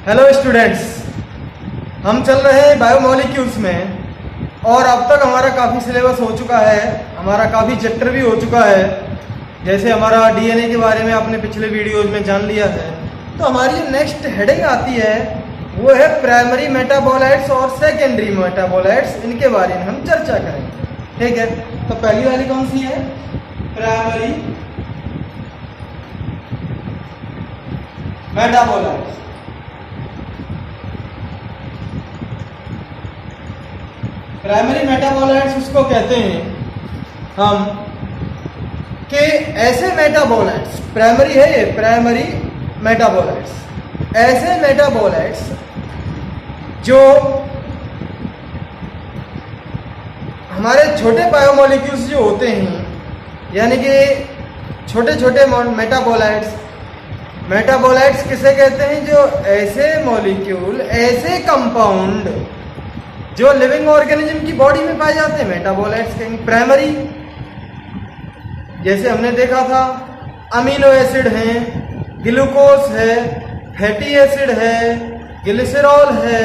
Hello students, हम चल रहे हैं बायोमोलिक्यूल्स में और अब तक हमारा काफ़ी सिलेबस हो चुका है, हमारा काफ़ी चैप्टर भी हो चुका है। जैसे हमारा डीएनए के बारे में आपने पिछले वीडियोज में जान लिया है। तो हमारी जो नेक्स्ट हेडिंग आती है वो है प्राइमरी मेटाबोलाइट्स और सेकेंडरी मेटाबोलाइट्स, इनके बारे में हम चर्चा करेंगे। ठीक है, तो पहली वाली कौन सी है? Primary metabolites. प्राइमरी मेटाबोलाइट्स उसको कहते हैं हम कि ऐसे मेटाबोलाइट्स, प्राइमरी है ये, प्राइमरी मेटाबोलाइट्स, ऐसे मेटाबोलाइट्स जो हमारे छोटे बायोमोलिक्यूल्स जो होते हैं, यानी कि छोटे छोटे मेटाबोलाइट्स किसे कहते हैं? जो ऐसे मॉलिक्यूल, ऐसे कंपाउंड जो लिविंग ऑर्गेनिज्म की बॉडी में पाए जाते हैं, मेटाबोलाइट्स कहेंगे। प्राइमरी जैसे हमने देखा था, अमीनो एसिड हैं, ग्लूकोज है, फैटी एसिड है, ग्लिसरॉल है,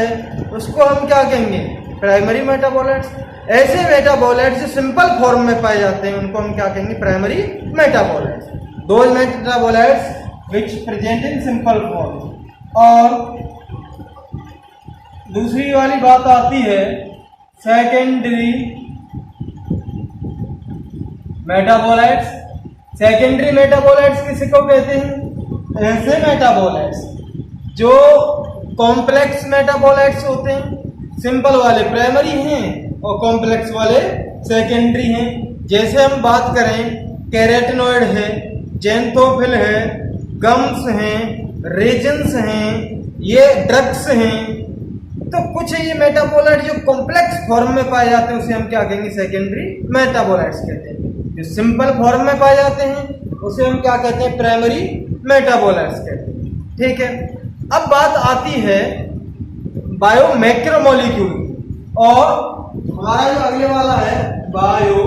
उसको हम क्या कहेंगे? Primary metabolites. ऐसे मेटाबोलाइट्स जो सिंपल फॉर्म में पाए जाते हैं उनको हम क्या कहेंगे? Primary metabolites. Those metabolites which present in simple form. और दूसरी वाली बात आती है सेकेंडरी मेटाबोलाइट्स। सेकेंडरी मेटाबोलाइट्स किसी को कहते हैं? ऐसे मेटाबोलाइट्स जो कॉम्प्लेक्स मेटाबोलाइट्स होते हैं। सिंपल वाले प्राइमरी हैं और कॉम्प्लेक्स वाले सेकेंडरी हैं। जैसे हम बात करें, कैरोटिनॉइड है, जेंथोफिल है, गम्स हैं, रेजिन्स हैं, ये ड्रग्स हैं। तो कुछ ये मेटाबोलाइट जो कॉम्प्लेक्स फॉर्म में पाए जाते हैं उसे हम क्या कहेंगे? सेकेंडरी मेटाबोलाइट्स कहते हैं। जो सिंपल फॉर्म में पाए जाते हैं उसे हम क्या कहते हैं? प्राइमरी मेटाबोलाइट्स कहते हैं। ठीक है, अब बात आती है बायोमैक्रोमोलिक्यूल और हमारा जो अगले वाला है bio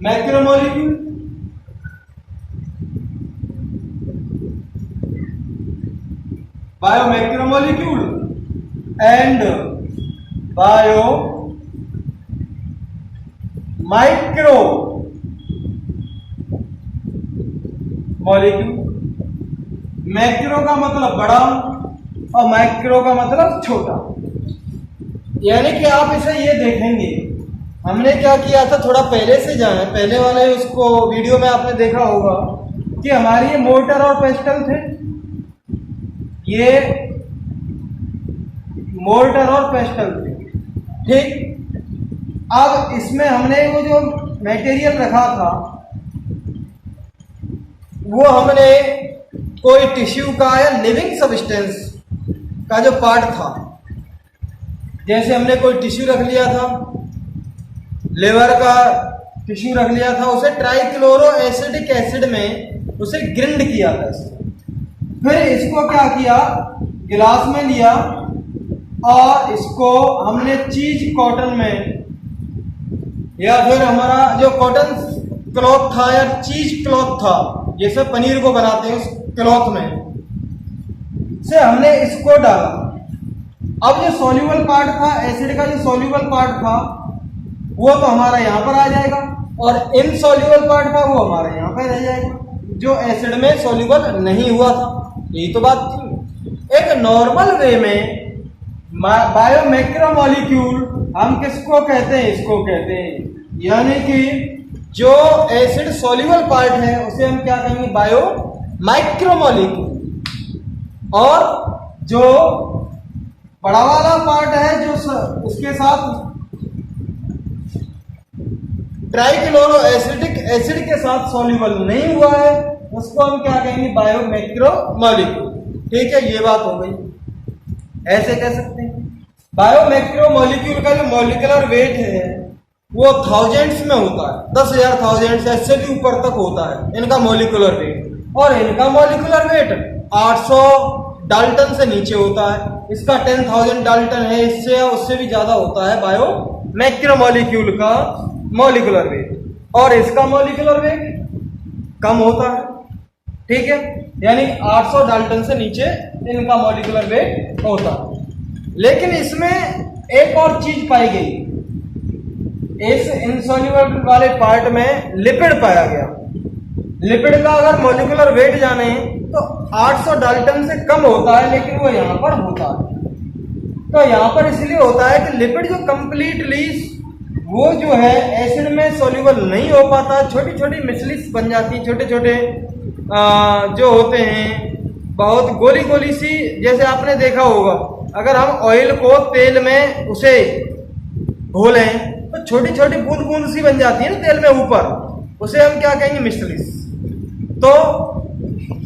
macromolecule. Biomacromolecule and bio micro molecule. Macro का मतलब बड़ा और माइक्रो का मतलब छोटा। यानी कि आप इसे ये देखेंगे, हमने क्या किया था, थोड़ा पहले से जाए, पहले वाले उसको वीडियो में आपने देखा होगा कि हमारी ये मोर्टर और पेस्टल थे, ये मोर्टर और पेस्टल थे। ठीक, अब इसमें हमने वो जो मटेरियल रखा था वो हमने कोई टिश्यू का या लिविंग सब्सटेंस का जो पार्ट था, जैसे हमने कोई टिश्यू रख लिया था, लिवर का टिश्यू रख लिया था, उसे ट्राइक्लोरो एसिडिक एसिड में उसे ग्रिंड किया था इसको। फिर इसको क्या किया? गिलास में लिया और इसको हमने चीज कॉटन में, या फिर हमारा जो कॉटन क्लॉथ था या चीज क्लॉथ था, जैसे पनीर को बनाते हैं, उस क्लॉथ में से हमने इसको डाला। अब जो सॉल्यूबल पार्ट था, एसिड का जो सॉल्यूबल पार्ट था वो तो हमारा यहाँ पर आ जाएगा और इनसॉल्यूबल पार्ट था वो हमारा यहाँ पर रह जाएगा, जो एसिड में सॉल्यूबल नहीं हुआ था। यही तो बात थी। एक नॉर्मल वे में बायोमैक्रोमोलिक्यूल हम किसको कहते हैं? इसको कहते हैं, यानी कि जो एसिड सॉल्यूबल पार्ट है उसे हम क्या कहेंगे? बायोमाइक्रोमोलिक्यूल। और जो बड़ा वाला पार्ट है जो उसके साथ ट्राइक्लोरो एसिडिक एसिड के साथ सॉल्यूबल नहीं हुआ है उसको हम क्या कहेंगे? बायोमैक्रोमोलिक्यूल। ठीक है, ये बात हो गई। ऐसे कह सकते हैं बायोमैक्रोमोलिक्यूल का जो मॉलिक्यूलर वेट है वो थाउजेंड्स में होता है, 10,000 थाउजेंड्स ऐसे भी ऊपर तक होता है इनका मॉलिक्यूलर वेट। और इनका मॉलिक्यूलर वेट 800 डाल्टन से नीचे होता है। इसका 10,000 डाल्टन है, इससे या उससे भी ज्यादा होता है बायोमैक्रोमोलिक्यूल का मॉलिक्यूलर वेट, और इसका मॉलिक्यूलर वेट कम होता है। ठीक है, यानी 800 डाल्टन से नीचे इनका मॉलिक्यूलर वेट होता है। लेकिन इसमें एक और चीज पाई गई, इस इनसॉल्युबल वाले पार्ट में लिपिड पाया गया। लिपिड का अगर मॉलिक्यूलर वेट जाने तो 800 डाल्टन से कम होता है, लेकिन वो यहाँ पर होता है। तो यहाँ पर इसलिए होता है कि लिपिड जो कंप्लीटली वो जो है एसिड में सॉल्युबल नहीं हो पाता, छोटी छोटी मिसलीस बन जाती, छोटे छोटे जो होते हैं बहुत गोली गोली सी, जैसे आपने देखा होगा अगर हम ऑयल को तेल में उसे घोलें तो छोटी छोटी बूंद बूंद सी बन जाती है ना तेल में ऊपर, उसे हम क्या कहेंगे, मिसलीस। तो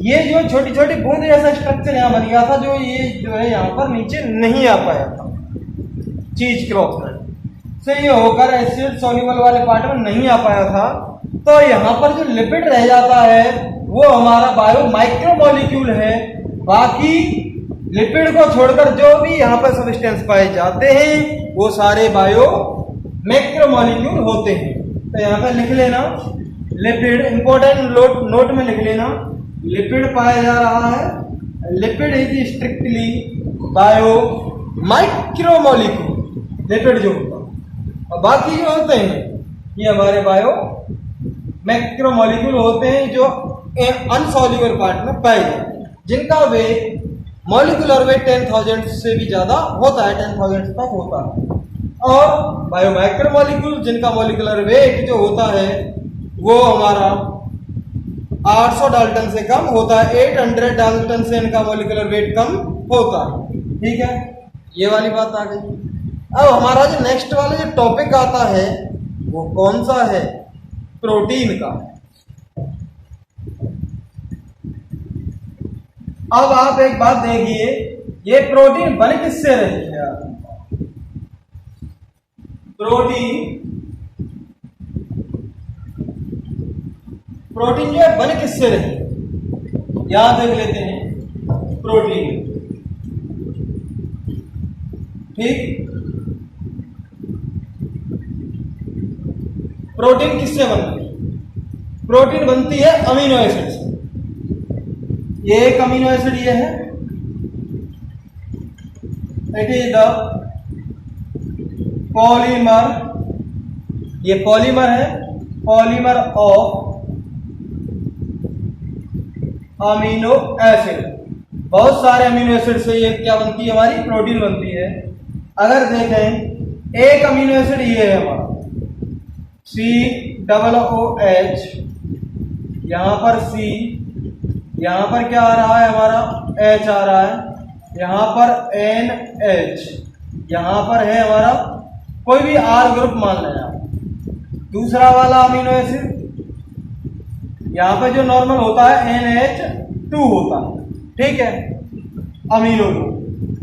ये जो छोटी छोटी बूंद जैसा स्ट्रक्चर यहाँ बन गया था, जो ये जो है यहाँ पर नीचे नहीं आ पाया था चीज क्लॉथ में से, ये होकर एसिड सॉल्युबल वाले पार्ट में नहीं आ पाया था। तो यहाँ पर जो लिपिड रह जाता है वो हमारा बायो माइक्रो मॉलिक्यूल है। बाकी लिपिड को छोड़कर जो भी यहाँ पर सब्सटेंस पाए जाते हैं वो सारे बायो मैक्रो मॉलिक्यूल होते हैं। तो यहाँ पर लिख लेना लिपिड, इंपॉर्टेंट नोट में लिख लेना, लिपिड पाया जा रहा है, lipid is strictly bio micro molecule, lipid जो होता है, और बाकी जो होते हैं ये हमारे बायो मैक्रो मॉलिक्यूल होते हैं जो अनसॉल्युबल पार्ट में पाए जाते हैं, जिनका वेट मॉलिक्यूलर वेट 10,000 से भी ज्यादा होता है, 10,000 तक होता है। और बायो माइक्रो मॉलिक्यूल जिनका मॉलिक्यूलर वेट जो होता है वो हमारा 800 डाल्टन से कम होता है, 800 डाल्टन से इनका मॉलिक्यूलर वेट कम होता है। ठीक है, ये वाली बात आ गई। अब हमारा जो नेक्स्ट वाला जो टॉपिक आता है वो कौन सा है, प्रोटीन का। अब आप एक बात देखिए, ये प्रोटीन बन किससे रही है? प्रोटीन जो है बन किससे रही है, यहां देख लेते हैं प्रोटीन। ठीक, प्रोटीन किससे बनती है? प्रोटीन बनती है अमीनो एसिड से। ये एक अमीनो एसिड ये है, इट इज द पॉलीमर, ये पॉलीमर है, पॉलीमर ऑफ अमीनो एसिड। बहुत सारे अमीनो एसिड से ये क्या बनती है, हमारी प्रोटीन बनती है। अगर देखें एक अमीनो एसिड ये है हमारा COOH, यहां पर C, यहां पर क्या आ रहा है हमारा H आ रहा है, यहां पर NH, यहां पर है हमारा कोई भी R ग्रुप मान लेना। दूसरा वाला अमीनो एसिड यहां पर जो नॉर्मल होता है NH2 होता है, ठीक है, अमीनो ग्रुप।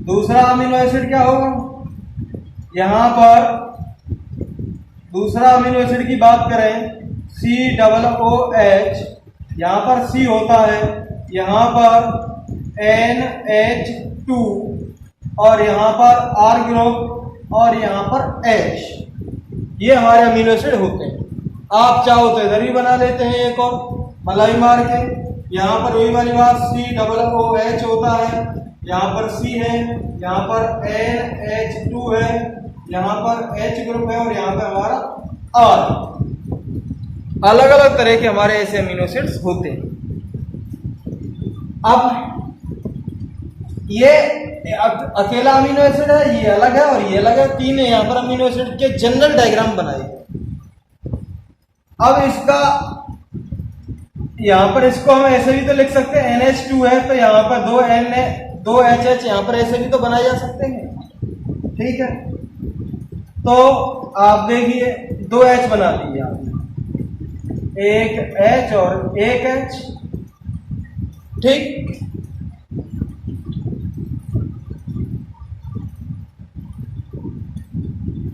दूसरा अमीनो एसिड क्या होगा, यहां पर दूसरा अमीनो एसिड की बात करें COOH, यहां पर C होता है, यहां पर NH2 और यहां पर R ग्रुप और यहां पर H, ये हमारे अमीनो एसिड होते हैं। आप चाहो तो इधर भी बना लेते हैं एक और मलाई मार के, यहां पर वही वाली बात COOH होता है, यहां पर C है, यहां पर NH2 है, यहां पर H ग्रुप है और यहां पे हमारा R। अलग अलग तरह के हमारे ऐसे अमीनो एसिड्स होते हैं। अब ये अकेला अमीनो एसिड है, ये अलग है और ये अलग है, तीन है यहाँ पर अमीनो एसिड के जनरल डायग्राम बनाए। अब इसका यहाँ पर इसको हम ऐसे भी तो लिख सकते हैं, NH2 है तो यहाँ पर दो HH यहाँ पर ऐसे भी तो बनाए जा सकते हैं। ठीक है, तो आप देखिए 2 H बना दिए आपने, एक H और एक H। ठीक,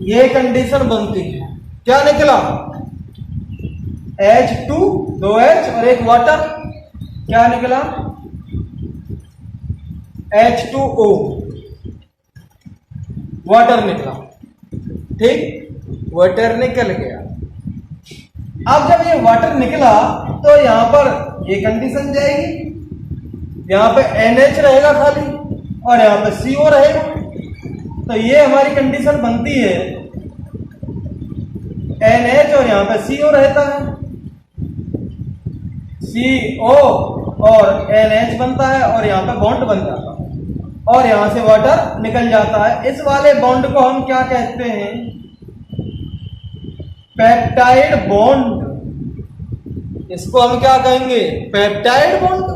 ये कंडीशन बनती है, क्या निकला, H2 2H और एक वाटर, क्या निकला H2O, वाटर निकला। ठीक, वाटर निकल गया। अब जब ये वाटर निकला तो यहां पर ये कंडीशन जाएगी, यहाँ पे NH रहेगा खाली और यहाँ पे CO रहेगा। तो ये हमारी कंडीशन बनती है, NH और यहाँ पे CO रहता है, CO और NH बनता है और यहाँ पे बॉन्ड बन जाता है और यहाँ से वाटर निकल जाता है। इस वाले बॉन्ड को हम क्या कहते हैं? Peptide bond. इसको हम क्या कहेंगे? पेप्टाइड बॉन्ड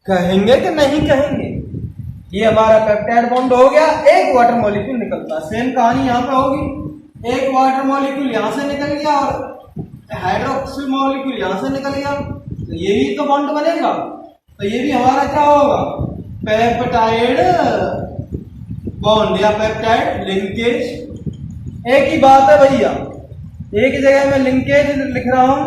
कहेंगे कि नहीं कहेंगे? ये हमारा पेप्टाइड बॉन्ड हो गया। एक वाटर मॉलिक्यूल निकलता है, सेम कहानी यहाँ पे होगी। एक वाटर मॉलिक्यूल यहाँ से निकल गया और हाइड्रोक्सिल मॉलिक्यूल यहाँ से निकल गया, तो ये भी तो बॉन्ड बनेगा। तो ये भी हमारा क्या होगा? पेप्टाइड बॉन्ड या पेप्टाइड लिंकेज। एक ही बात है भैया, एक जगह मैं लिंकेज लिख रहा हूं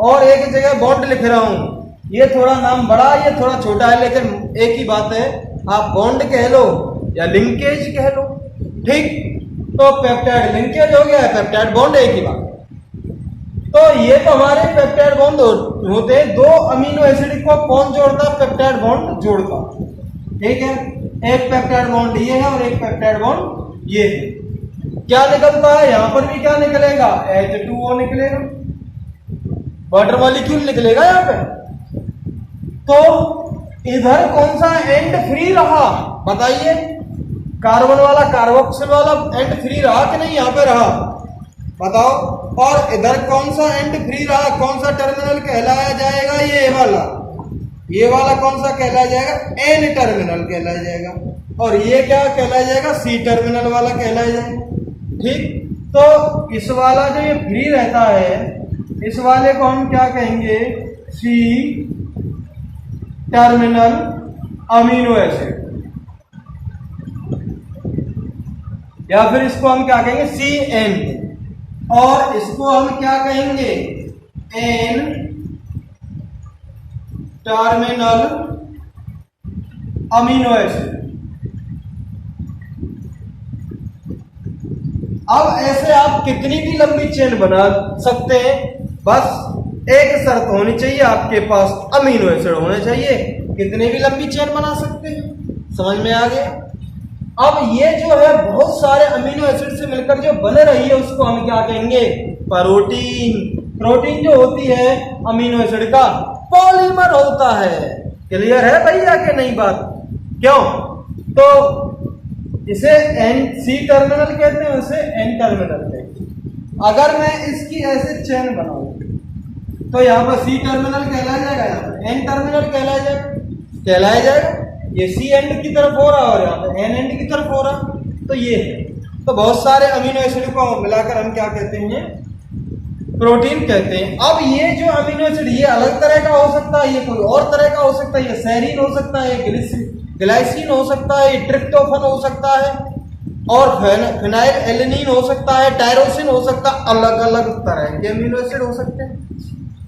और एक जगह बॉन्ड लिख रहा हूं। ये थोड़ा नाम बड़ा, ये थोड़ा छोटा है, लेकिन एक ही बात है। आप बॉन्ड कह लो या लिंकेज कह लो, ठीक। तो पेप्टाइड लिंकेज हो गया, पेप्टाइड बॉन्ड एक ही बात। तो ये तो हमारे पेप्टाइड बॉन्ड होते हैं। दो अमीनो एसिड को कौन जोड़ता है? पेप्टाइड बॉन्ड जोड़ता, ठीक है। एक पेप्टाइड बॉन्ड ये है और एक पेप्टाइड बॉन्ड ये है। क्या निकलता है? यहां पर भी क्या निकलेगा? H2O निकलेगा, वाटर मॉलिक्यूल निकलेगा यहां पे। तो इधर कौन सा एंड फ्री रहा बताइए? कार्बन वाला, कार्बोक्सिल वाला एंड फ्री रहा कि नहीं? यहां पे रहा, बताओ। और इधर कौन सा एंड फ्री रहा? कौन सा टर्मिनल कहलाया जाएगा? ये वाला कौन सा कहलाया जाएगा? N टर्मिनल कहलाया जाएगा। और ये क्या कहलाया जाएगा? C टर्मिनल वाला कहलाया जाएगा, ठीक। तो इस वाला जो ये फ्री रहता है, इस वाले को हम क्या कहेंगे? C टर्मिनल अमीनो एसिड, या फिर इसको हम क्या कहेंगे? CN। और इसको हम क्या कहेंगे? N terminal amino acid. अब ऐसे आप कितनी भी लंबी चेन बना सकते हैं, बस एक शर्त होनी चाहिए, आपके पास अमीनो एसिड होने चाहिए। कितने भी लंबी चेन बना सकते हैं, समझ में आ गया? अब ये जो है बहुत सारे अमीनो एसिड से मिलकर जो बने रही है, उसको हम क्या कहेंगे? प्रोटीन। प्रोटीन जो होती है अमीनो एसिड का पॉलीमर होता है। क्लियर है भैया कि नहीं बात? क्यों? तो इसे C टर्मिनल कहते हैं, उसे N टर्मिनल कहते हैं। अगर मैं इसकी ऐसे चेन बनाऊं तो यहाँ पर C टर्मिनल कहलाया जाएगा, यहाँ पर N टर्मिनल कहलाया जाएगा। ये C एंड की तरफ हो रहा है और यहाँ पर N एंड की तरफ हो रहा है। तो ये है। तो बहुत सारे अमीनो एसिड को मिलाकर हम क्या कहते हैं? प्रोटीन कहते हैं। अब ये जो अमीनो एसिड, ये अलग तरह का हो सकता है, ये कोई और तरह का हो सकता है, ये सेरीन हो सकता है, ये ग्लाइसिन हो सकता है, ये ट्रिप्टोफन हो सकता है, और फिनाइल एलेनिन हो सकता है, टायरोसिन हो सकता है। अलग अलग तरह के अमीनो एसिड हो सकते हैं।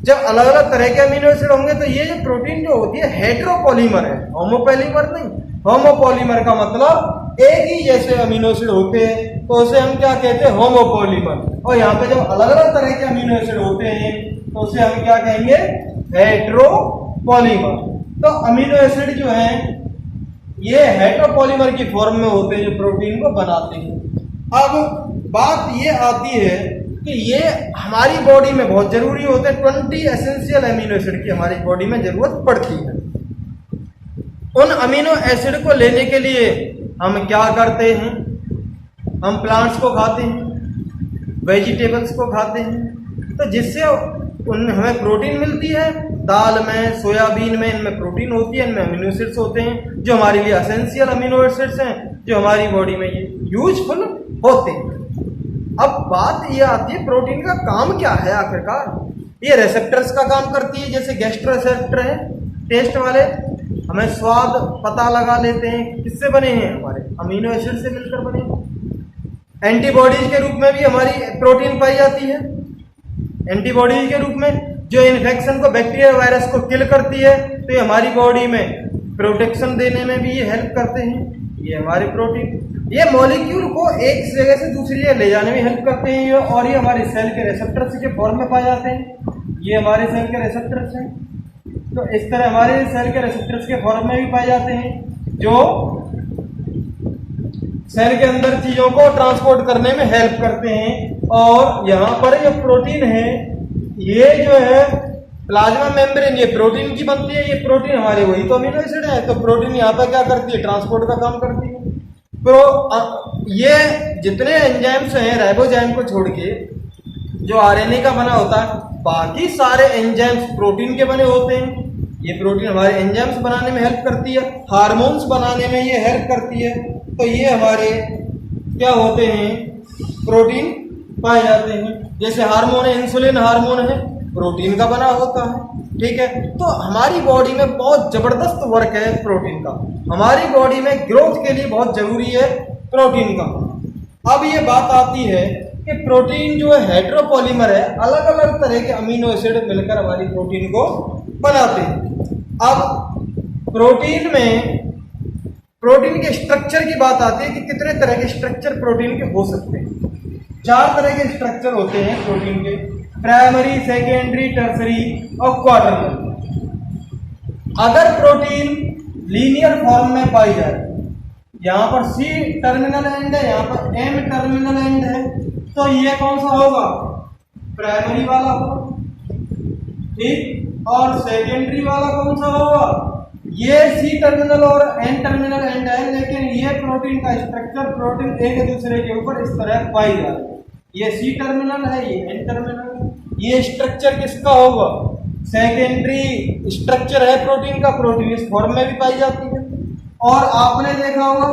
जब अलग अलग तरह के अमीनो एसिड होंगे तो ये जो प्रोटीन जो होती है हेटेरोपॉलीमर है, होमोपॉलीमर नहीं। होमोपॉलीमर का मतलब एक ही जैसे अमीनो एसिड होते हैं, तो उसे हम क्या कहते हैं? होमोपॉलीमर। और यहाँ पे जब अलग अलग तरह के अमीनो एसिड होते हैं तो उसे हम क्या कहेंगे? हेटेरोपॉलीमर। तो अमीनो एसिड जो है ये हेटेरोपॉलीमर की फॉर्म में होते हैं, जो प्रोटीन को बनाते हैं। अब बात ये आती है कि ये हमारी बॉडी में बहुत जरूरी होते हैं। 20 एसेंशियल अमीनो एसिड की हमारी बॉडी में जरूरत पड़ती है। उन अमीनो एसिड को लेने के लिए हम क्या करते हैं? हम प्लांट्स को खाते हैं, वेजिटेबल्स को खाते हैं, तो जिससे हमें प्रोटीन मिलती है। दाल में, सोयाबीन में, इनमें प्रोटीन होती है, इनमें अमीनो एसिड्स होते हैं जो हमारे लिए एसेंशियल अमीनो एसिड्स हैं, जो हमारी बॉडी में ये यूजफुल होते हैं। अब बात ये आती है प्रोटीन का काम क्या है आखिरकार? ये रिसेप्टर्स का काम करती है, जैसे गैस्ट्रो रिसेप्टर है टेस्ट वाले, हमें स्वाद पता लगा लेते हैं। किससे बने हैं? हमारे अमीनो एसिड से मिलकर बने हैं। एंटीबॉडीज के रूप में भी हमारी प्रोटीन पाई जाती है। एंटीबॉडीज के रूप में जो इन्फेक्शन को, बैक्टीरिया वायरस को किल करती है, तो ये हमारी बॉडी में प्रोटेक्शन देने में भी ये हेल्प करते हैं। ये हमारे प्रोटीन, ये मॉलिक्यूल को एक जगह से दूसरी जगह ले जाने में हेल्प करते हैं। और ये हमारे सेल के रिसेप्टर्स के फॉर्म में पाए जाते हैं। ये हमारे सेल के रिसेप्टर्स हैं। तो इस तरह हमारे सेल के रेसेप्टर्स के फॉर्म में भी पाए जाते हैं, जो सेल के अंदर चीजों को ट्रांसपोर्ट करने में हेल्प करते हैं। और यहाँ पर जो प्रोटीन है, ये जो है प्लाज्मा मेम्ब्रेन, ये प्रोटीन की बनती है। ये प्रोटीन हमारे वही तो अमीनो एसिड है, तो प्रोटीन यहाँ पर क्या करती है, ट्रांसपोर्ट का काम करती है। तो ये जितने एंजाइम्स हैं राइबोजाइम को छोड़ के, जो आरएनए का बना होता है, बाकी सारे एंजाइम्स प्रोटीन के बने होते हैं। ये प्रोटीन हमारे एंजाइम्स बनाने में हेल्प करती है, हार्मोन्स बनाने में ये हेल्प करती है। तो ये हमारे क्या होते हैं, प्रोटीन पाए जाते हैं। जैसे हार्मोन है, इंसुलिन हार्मोन है, प्रोटीन का बना होता है। ठीक है, तो हमारी बॉडी में बहुत जबरदस्त वर्क है प्रोटीन का। हमारी बॉडी में ग्रोथ के लिए बहुत जरूरी है प्रोटीन का। अब ये बात आती है कि प्रोटीन जो है हेटेरोपॉलीमर है, अलग अलग तरह के अमीनो एसिड मिलकर हमारी प्रोटीन को बनाते हैं। अब प्रोटीन में प्रोटीन के स्ट्रक्चर की बात आती है कि कितने तरह के स्ट्रक्चर प्रोटीन के हो सकते हैं। 4 तरह के स्ट्रक्चर होते हैं प्रोटीन के, प्राइमरी, सेकेंडरी, टर्सरी और क्वाटरनरी। अगर प्रोटीन लीनियर फॉर्म में पाई जाए, यहाँ पर C टर्मिनल एंड है, यहाँ पर M टर्मिनल एंड है, तो ये कौन सा होगा, प्राइमरी वाला होगा। ठीक, और सेकेंडरी वाला कौन सा होगा, ये C टर्मिनल और N टर्मिनल एंड है, लेकिन ये प्रोटीन का स्ट्रक्चर, प्रोटीन एक दूसरे के ऊपर इस तरह पाई जा रही है। ये C टर्मिनल है, ये N टर्मिनल है। ये स्ट्रक्चर किसका होगा, सेकेंडरी स्ट्रक्चर है प्रोटीन का, प्रोटीन इस फॉर्म में भी पाई जाती है। और आपने देखा होगा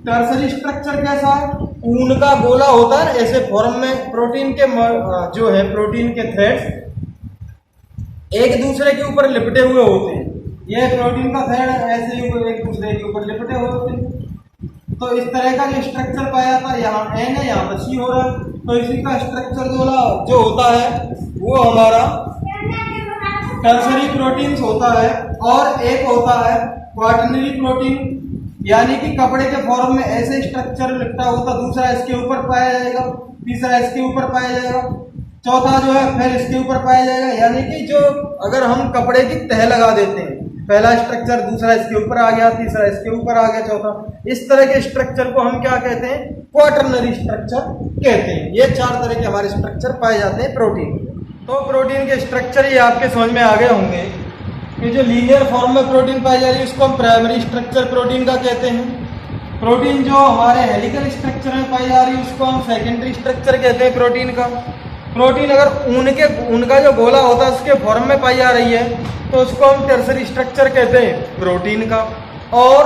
टर्सरी स्ट्रक्चर कैसा है, ऊन का गोला होता है, ऐसे फॉर्म में प्रोटीन के जो है प्रोटीन के थ्रेड्स एक दूसरे के ऊपर लिपटे हुए होते हैं। ये प्रोटीन का थ्रेड ऐसे ही एक दूसरे के ऊपर लिपटे हुए होते हैं। तो इस तरह का जो स्ट्रक्चर पाया जाता है, यहाँ N है, यहाँ पर C हो रहा है, तो इसी का स्ट्रक्चर जो होता है वो हमारा टर्सरी प्रोटीन्स होता है। और एक होता है क्वाटरनरी प्रोटीन, यानी कि कपड़े के फॉर्म में ऐसे स्ट्रक्चर लिपटा होता, दूसरा इसके ऊपर पाया जाएगा, तीसरा इसके ऊपर पाया जाएगा, चौथा जो है फिर इसके ऊपर पाया जाएगा। यानी कि जो अगर हम कपड़े की तह लगा देते हैं, पहला स्ट्रक्चर, दूसरा इसके ऊपर आ गया, तीसरा इसके ऊपर आ गया, चौथा, इस तरह के स्ट्रक्चर को हम क्या कहते हैं, क्वाटरनरी स्ट्रक्चर कहते हैं। ये 4 तरह के हमारे स्ट्रक्चर पाए जाते हैं प्रोटीन। तो प्रोटीन के स्ट्रक्चर ये आपके समझ में आ गए होंगे कि जो लीनियर फॉर्म में प्रोटीन पाई जा रही है उसको हम प्राइमरी स्ट्रक्चर प्रोटीन का कहते हैं। प्रोटीन जो हमारे हेलिकल स्ट्रक्चर में पाई जा रही है उसको हम सेकेंडरी स्ट्रक्चर कहते हैं प्रोटीन का। प्रोटीन अगर ऊन का जो गोला होता है उसके फॉर्म में पाई जा रही है तो उसको हम टर्सरी स्ट्रक्चर कहते हैं प्रोटीन का। और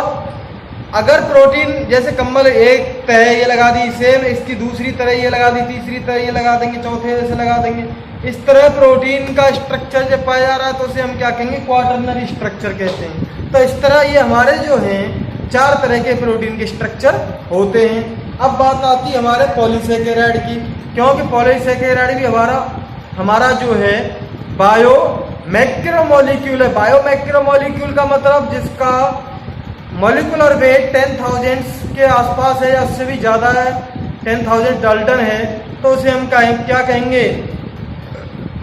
अगर प्रोटीन जैसे कंबल एक तह ये लगा दी, सेम इसकी दूसरी तरह ये लगा दी, तीसरी तरह ये लगा देंगे, चौथे जैसे लगा देंगे, इस तरह प्रोटीन का स्ट्रक्चर जब पाया जा रहा है तो उसे हम क्या कहेंगे, क्वाटरनरी स्ट्रक्चर कहते हैं। तो इस तरह ये हमारे जो हैं 4 तरह के प्रोटीन के स्ट्रक्चर होते हैं। अब बात आती है हमारे पॉलीसेकेराइड की, क्योंकि पॉलीसेकेराइड भी हमारा जो है बायो मैक्रोमोलिक्यूल है। बायो मैक्रोमोलिक्यूल का मतलब जिसका मॉलिक्यूलर वेट 10,000 के आसपास है या उससे भी ज़्यादा है, 10,000 डाल्टन है, तो उसे हम क्या कहेंगे,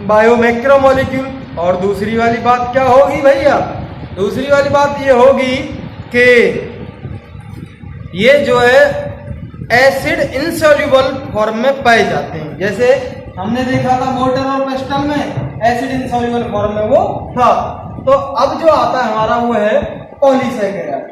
बायो मैक्रोमोलिक्यूल। और दूसरी वाली बात क्या होगी भैया, दूसरी वाली बात ये होगी कि ये जो है एसिड इनसॉल्युबल फॉर्म में पाए जाते हैं। जैसे हमने देखा था मोटर और पेस्टल में एसिड इनसॉल्युबल फॉर्म में वो था। तो अब जो आता है हमारा वो है पॉलीसेकेराइड।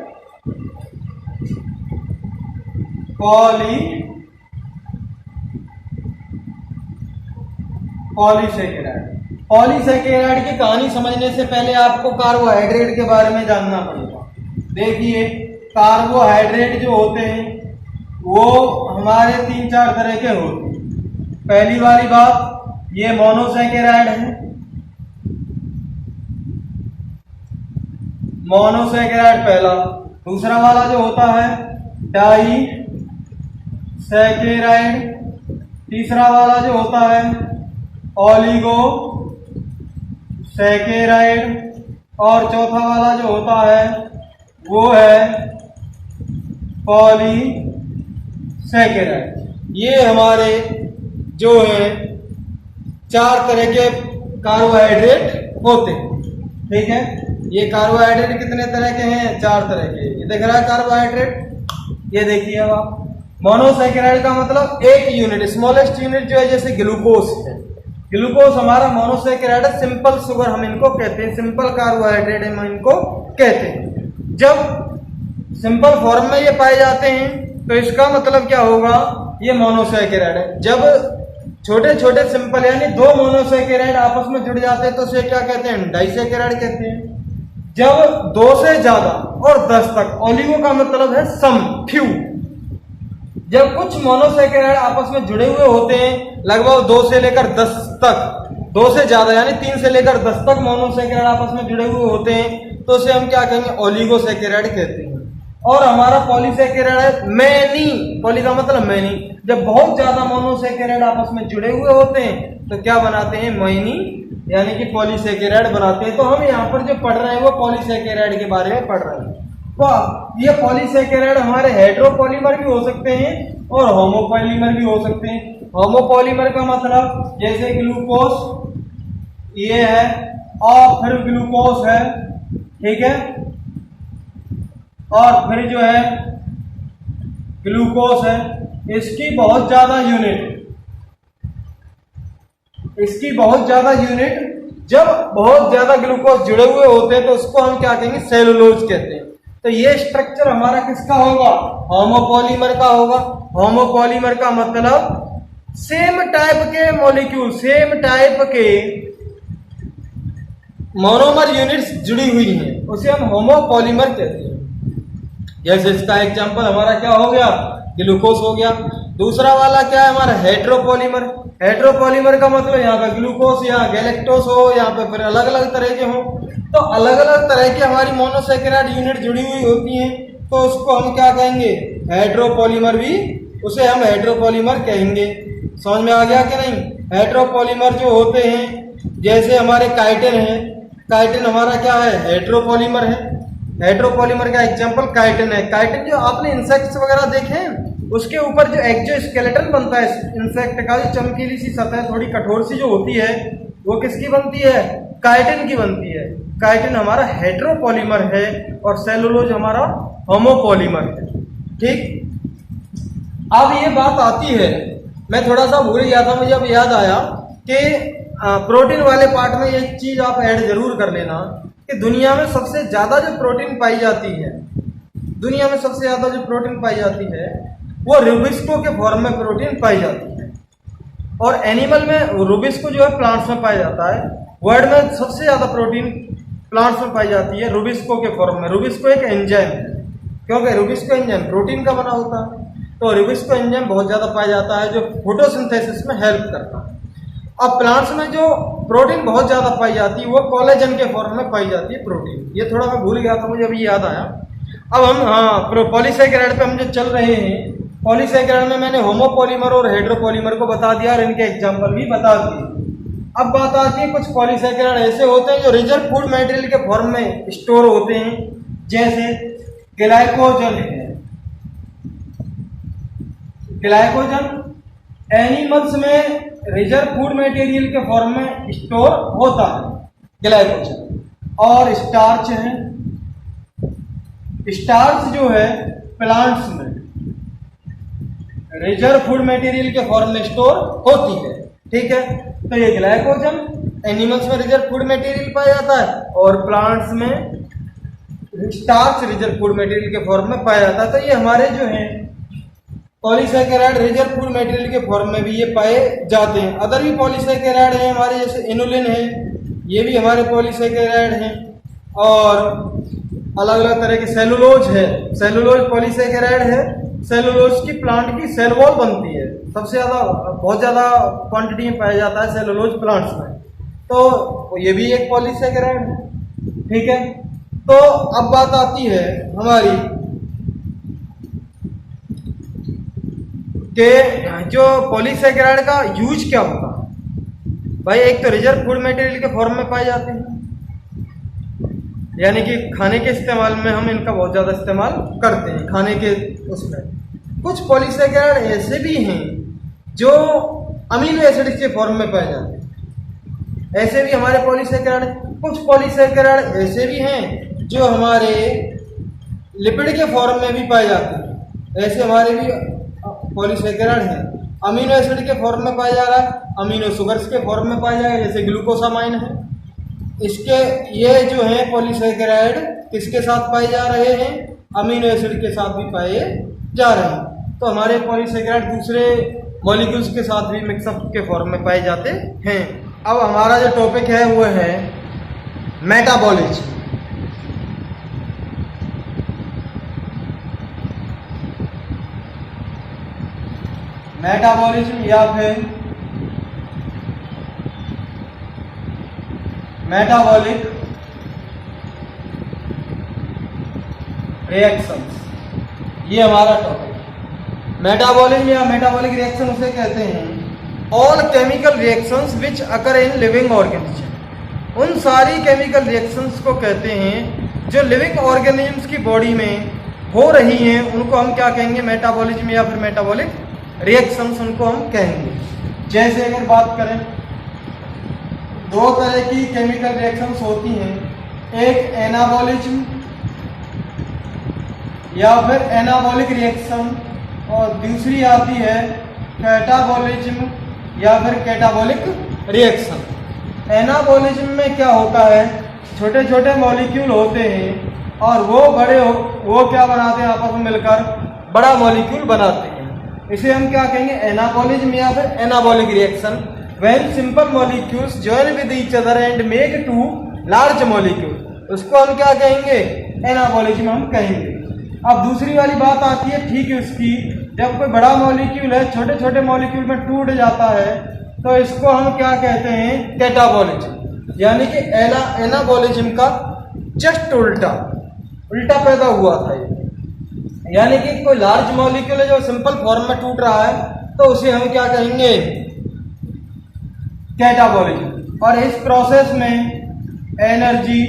पॉलीसेकेराइड की कहानी समझने से पहले आपको कार्बोहाइड्रेट के बारे में जानना पड़ेगा। देखिए कार्बोहाइड्रेट जो होते हैं वो हमारे 3-4 तरह के होते हैं। पहली वाली बात ये मोनोसेकेराइड है, मोनोसेकेराइड पहला। दूसरा वाला जो होता है डाई सेकेराइड, तीसरा वाला जो होता है ओलिगो सेकेराइड, और चौथा वाला जो होता है वो है पॉलीसेकेराइड। ये हमारे जो है 4 तरह के कार्बोहाइड्रेट होते हैं। ठीक है। ये कार्बोहाइड्रेट कितने तरह के हैं? 4 तरह के। ये दिख रहा है कार्बोहाइड्रेट, ये देखिए अब आप। मोनोसैकेराइड का मतलब एक यूनिट, स्मॉलेस्ट यूनिट जो है जैसे ग्लूकोज है, ग्लूकोज हमारा मोनोसैकेराइड है। सिंपल शुगर हम इनको कहते हैं, सिंपल कार्बोहाइड्रेट हम इनको कहते हैं। जब सिंपल फॉर्म में ये पाए जाते हैं तो इसका मतलब क्या होगा? ये मोनोसैकेराइड है। जब छोटे छोटे सिंपल यानी 2 मोनोसैकेराइड आपस में जुड़ जाते हैं तो उसे क्या कहते हैं? डाइसैकेराइड कहते हैं। जब 2 से ज्यादा और 10 तक, ओलिगो का मतलब है सम, फ्यू। जब कुछ मोनोसैकेराइड आपस में जुड़े हुए होते हैं लगभग 2 से लेकर 10 तक, 2 से ज्यादा यानी 3 से लेकर 10 तक मोनोसैकेराइड आपस में जुड़े हुए होते हैं तो उसे हम क्या कहेंगे? ओलिगोसैकेराइड कहते हैं। और हमारा पॉलीसैकेराइड है मैनी, पॉली का मतलब मैनी। जब बहुत ज्यादा मोनोसैकेराइड आपस में जुड़े हुए होते हैं तो क्या बनाते हैं? मैनी, यानी कि पॉलीसैकेराइड बनाते हैं। तो हम यहाँ पर जो पढ़ रहे हैं वो पॉलीसैकेराइड के बारे में पढ़ रहे हैं। तो ये पॉलीसैकेराइड हमारे हेटेरोपॉलीमर भी हो सकते हैं और होमोपॉलीमर भी हो सकते हैं। होमोपॉलीमर का मतलब जैसे ग्लूकोज ये है और फिर ग्लूकोज है, ठीक है, और फिर जो है ग्लूकोज है, इसकी बहुत ज्यादा यूनिट, इसकी बहुत ज्यादा यूनिट। जब बहुत ज्यादा ग्लूकोज जुड़े हुए होते हैं तो उसको हम क्या कहेंगे? सेलुलोज कहते हैं। तो ये स्ट्रक्चर हमारा किसका होगा? होमोपॉलीमर का होगा। होमोपॉलीमर का मतलब सेम टाइप के मॉलिक्यूल, सेम टाइप के मोनोमर यूनिट्स जुड़ी हुई हैं, उसे हम होमोपॉलीमर कहते हैं। जैसे इसका एग्जांपल हमारा क्या हो गया? ग्लूकोज हो गया। दूसरा वाला क्या है हमारा? हेटेरोपॉलीमर। हेटेरोपॉलीमर का मतलब यहाँ पे ग्लूकोज या गैलेक्टोज हो, यहाँ पे फिर अलग अलग तरह के हो। तो अलग अलग तरह की हमारी मोनोसैकेराइड यूनिट जुड़ी हुई होती हैं तो उसको हम क्या कहेंगे? हेटेरोपॉलीमर भी, उसे हम हेटेरोपॉलीमर कहेंगे। समझ में आ गया कि नहीं? हेटेरोपॉलीमर जो होते हैं जैसे हमारे काइटिन है, काइटिन हमारा क्या है? हेटेरोपॉलीमर है। हेटेरोपॉलीमर का एग्जांपल काइटिन है। काइटिन जो आपने इंसेक्ट्स वगैरह देखे हैं उसके ऊपर जो एक्सोस्केलेटन बनता है इंसेक्ट का, जो चमकीली सी सतह थोड़ी कठोर सी जो होती है वो किसकी बनती है? काइटिन की बनती है। काइटिन हमारा हेटेरोपॉलीमर है और सेलुलोज हमारा होमोपॉलीमर है। ठीक। अब ये बात आती है, मैं थोड़ा सा भूल गया था, मुझे अब याद आया कि प्रोटीन वाले पार्ट में एक चीज आप ऐड जरूर कर लेना कि दुनिया में सबसे ज्यादा जो प्रोटीन पाई जाती है, दुनिया में सबसे ज्यादा जो प्रोटीन पाई जाती है वो रुबिस्को के फॉर्म में प्रोटीन पाई जाती है। और एनिमल में रुबिस्को जो है प्लांट्स में पाया जाता है। वर्ल्ड में सबसे ज्यादा प्रोटीन प्लांट्स में पाई जाती है रुबिस्को के फॉर्म में। रुबिस्को एक एंजाइम है, क्योंकि रुबिस्को एंजाइम प्रोटीन का बना होता है, तो रुबिस्को एंजाइम बहुत ज्यादा पाया जाता है जो फोटोसिंथेसिस में हेल्प करता है। अब प्लांट्स में जो प्रोटीन बहुत ज्यादा पाई जाती है वो कोलेजन के फॉर्म में पाई जाती है प्रोटीन। ये थोड़ा मैं भूल गया था, मुझे अभी याद आया। अब हम पॉलीसैकेराइड पे हम जो चल रहे हैं, पॉलीसैकेराइड में मैंने होमोपॉलीमर और हेटेरोपॉलीमर को बता दिया और इनके एग्जांपल भी बता दिए। अब बात आती है कुछ पॉलीसैकेराइड ऐसे होते हैं जो रिजर्व फूड मटेरियल के फॉर्म में स्टोर होते हैं, जैसे ग्लाइकोजन है। ग्लाइकोजन एनिमल्स में रिजर्व फूड मटेरियल के फॉर्म में स्टोर होता है ग्लाइकोजन। और स्टार्च है, स्टार्च जो है प्लांट्स में रिजर्व फूड मटेरियल के फॉर्म में स्टोर होती है। ठीक है, तो ये ग्लाइकोजन एनिमल्स में रिजर्व फूड मटेरियल पाया जाता है और प्लांट्स में स्टार्च रिजर्व फूड मटेरियल के फॉर्म में पाया जाता है। तो ये हमारे जो है पॉलीसैकेराइड रिजर्व फूड मटेरियल के फॉर्म में भी ये पाए जाते हैं। अदर भी पॉलीसैकेराइड हैं हमारे, जैसे इनुलिन है, ये भी हमारे पॉलीसैकेराइड हैं। और अलग अलग तरह के सेलुलोज है, सेलुलोज पॉलीसैकेराइड है। सेलुलोज की प्लांट की सेल वॉल बनती है, सबसे ज्यादा बहुत ज्यादा क्वांटिटी में पाया जाता है सेलुलोज प्लांट्स में, तो ये भी एक पॉलीसैकेराइड है। ठीक है, तो अब बात आती है हमारी कि जो पॉलीसैकेराइड का यूज क्या होता है। भाई एक तो रिजर्व फूड मटेरियल के फॉर्म में पाए जाते हैं, यानी कि खाने के इस्तेमाल में हम इनका बहुत ज़्यादा इस्तेमाल करते हैं खाने के उसमें। कुछ पॉलीसैकेराइड ऐसे भी हैं जो अमीनो एसिड के फॉर्म में पाए जाते हैं, ऐसे भी हमारे पॉलीसैकेराइड। कुछ पॉलीसैकेराइड ऐसे भी हैं जो हमारे लिपिड के फॉर्म में भी पाए जाते हैं। ऐसे हमारे भी पॉलीसैकेराइड हैं। अमीनो एसिड के फॉर्म में पाया जा रहा है, अमीनो शुगर्स के फॉर्म में पाया जाएगा, जैसे ग्लूकोसामाइन है। इसके ये जो है पॉलीसैकेराइड किसके साथ पाए जा रहे हैं? अमीनो एसिड के साथ भी पाए जा रहे हैं। तो हमारे पॉलीसैकेराइड दूसरे मॉलिक्यूल्स के साथ भी मिक्सअप के फॉर्म में पाए जाते हैं। अब हमारा जो टॉपिक है वो है मेटाबॉलिज्म। मेटाबॉलिज्म या फिर मेटाबॉलिक रिएक्शंस, ये हमारा टॉपिक है। मेटाबॉलिज्म या मेटाबॉलिक रिएक्शन उसे कहते हैं all chemical reactions which occur in living organism. उन सारी केमिकल रिएक्शंस को कहते हैं जो लिविंग ऑर्गेनिजम्स की बॉडी में हो रही हैं, उनको हम क्या कहेंगे? मेटाबॉलिज्म या फिर मेटाबॉलिक रिएक्शंस उनको हम कहेंगे। जैसे अगर बात करें, दो तरह की केमिकल रिएक्शंस होती हैं, एक एनाबॉलिज्म या फिर एनाबॉलिक रिएक्शन और दूसरी आती है कैटाबॉलिज्म या फिर कैटाबॉलिक रिएक्शन। एनाबॉलिज्म में क्या होता है? छोटे छोटे मॉलिक्यूल होते हैं और वो क्या बनाते हैं? आपस में मिलकर बड़ा मॉलिक्यूल बनाते हैं। इसे हम क्या कहेंगे? एनाबॉलिज्म या फिर anabolic reaction. When simple molecules join with each other and make to large molecule, उसको हम क्या कहेंगे? एनाबॉलिज्म हम कहेंगे। अब दूसरी वाली बात आती है ठीक है उसकी, जब कोई बड़ा मॉलिक्यूल है छोटे छोटे मॉलिक्यूल में टूट जाता है तो इसको हम क्या कहते हैं? कैटाबॉलिज्म। यानी कि एनाबॉलिज्म का जस्ट उल्टा पैदा हुआ था ये। यानी कि कोई लार्ज मॉलिक्यूल है जो सिंपल फॉर्म में टूट रहा है तो उसे हम क्या कहेंगे? कैटाबॉलिज्म। और इस प्रोसेस में एनर्जी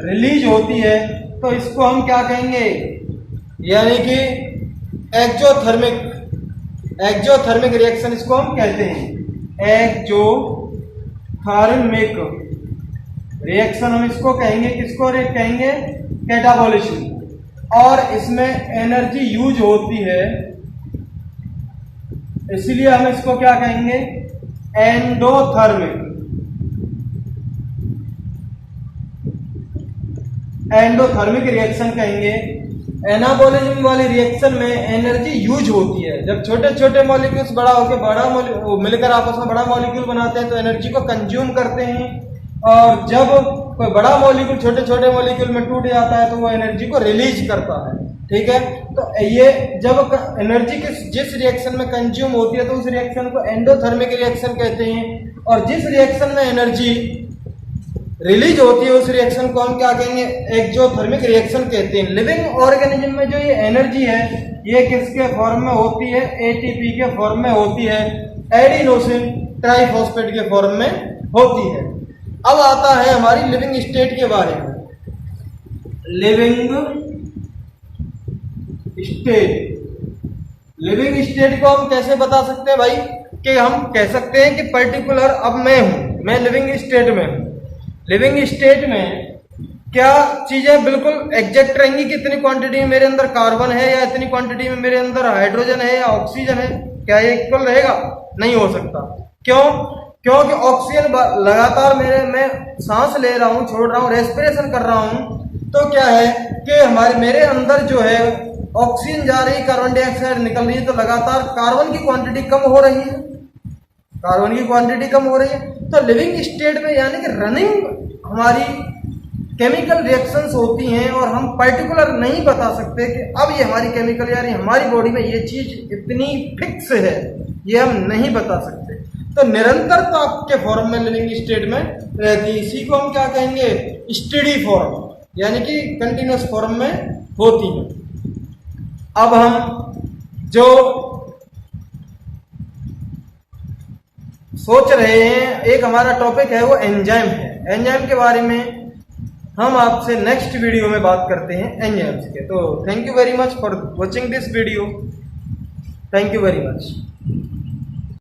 रिलीज होती है तो इसको हम क्या कहेंगे? यानी कि एक्जोथर्मिक रिएक्शन इसको हम कहते हैं। एक्जोथर्मिक रिएक्शन हम इसको कहेंगे। किसको कहेंगे? कैटाबॉलिज्म। और इसमें एनर्जी यूज होती है, इसलिए हम इसको क्या कहेंगे? एंडोथर्मिक रिएक्शन कहेंगे। एनाबॉलिज्म वाली रिएक्शन में एनर्जी यूज होती है। जब छोटे छोटे मॉलिक्यूल्स बड़ा होकर मिलकर आपस में बड़ा मॉलिक्यूल बनाते हैं तो एनर्जी को कंज्यूम करते हैं, और जब कोई बड़ा मॉलिक्यूल छोटे छोटे मॉलिक्यूल में टूट जाता है तो वो एनर्जी को रिलीज करता है। ठीक है, तो ये जब एनर्जी जिस रिएक्शन में कंज्यूम होती है तो उस रिएक्शन को एंडोथर्मिक रिएक्शन कहते हैं, और जिस रिएक्शन में एनर्जी रिलीज होती है उस रिएक्शन को हम क्या कहेंगे? एक्सोथर्मिक रिएक्शन कहते हैं। लिविंग ऑर्गेनिज्म में जो ये एनर्जी है ये किसके फॉर्म में होती है? एटीपी के फॉर्म में होती है, एडिनोसिन ट्राइफॉस्फेट के फॉर्म में होती है। अब आता है हमारी लिविंग स्टेट के बारे में। लिविंग स्टेट को हम कैसे बता सकते हैं भाई? कि हम कह सकते हैं कि पर्टिकुलर अब मैं लिविंग स्टेट में हूं। लिविंग स्टेट में क्या चीजें बिल्कुल एग्जैक्ट रहेंगी कि इतनी क्वांटिटी में मेरे अंदर कार्बन है या इतनी क्वांटिटी में मेरे अंदर हाइड्रोजन है या ऑक्सीजन है? क्या ये इक्वल रहेगा? नहीं हो सकता। क्यों? क्योंकि ऑक्सीजन लगातार मैं सांस ले रहा हूं, छोड़ रहा हूं, रेस्पिरेशन कर रहा हूं, तो क्या है कि मेरे अंदर जो है ऑक्सीजन जा रही, कार्बन डाइऑक्साइड निकल रही है, तो लगातार कार्बन की क्वांटिटी कम हो रही है। तो लिविंग स्टेट में यानी कि रनिंग हमारी केमिकल रिएक्शंस होती हैं और हम पर्टिकुलर नहीं बता सकते कि अब ये हमारी केमिकल यानी हमारी बॉडी में ये चीज इतनी फिक्स है, ये हम नहीं बता सकते। तो निरंतरता के फॉर्म में लिविंग स्टेट में रहती है। इसी को हम क्या कहेंगे? स्टेडी फॉर्म, यानी कि कंटिन्यूअस फॉर्म में होती है। अब हम जो सोच रहे हैं, एक हमारा टॉपिक है वो एंजाइम है। एंजाइम के बारे में हम आपसे नेक्स्ट वीडियो में बात करते हैं एंजाइम्स के। तो thank you very much for watching this video. Thank you very much.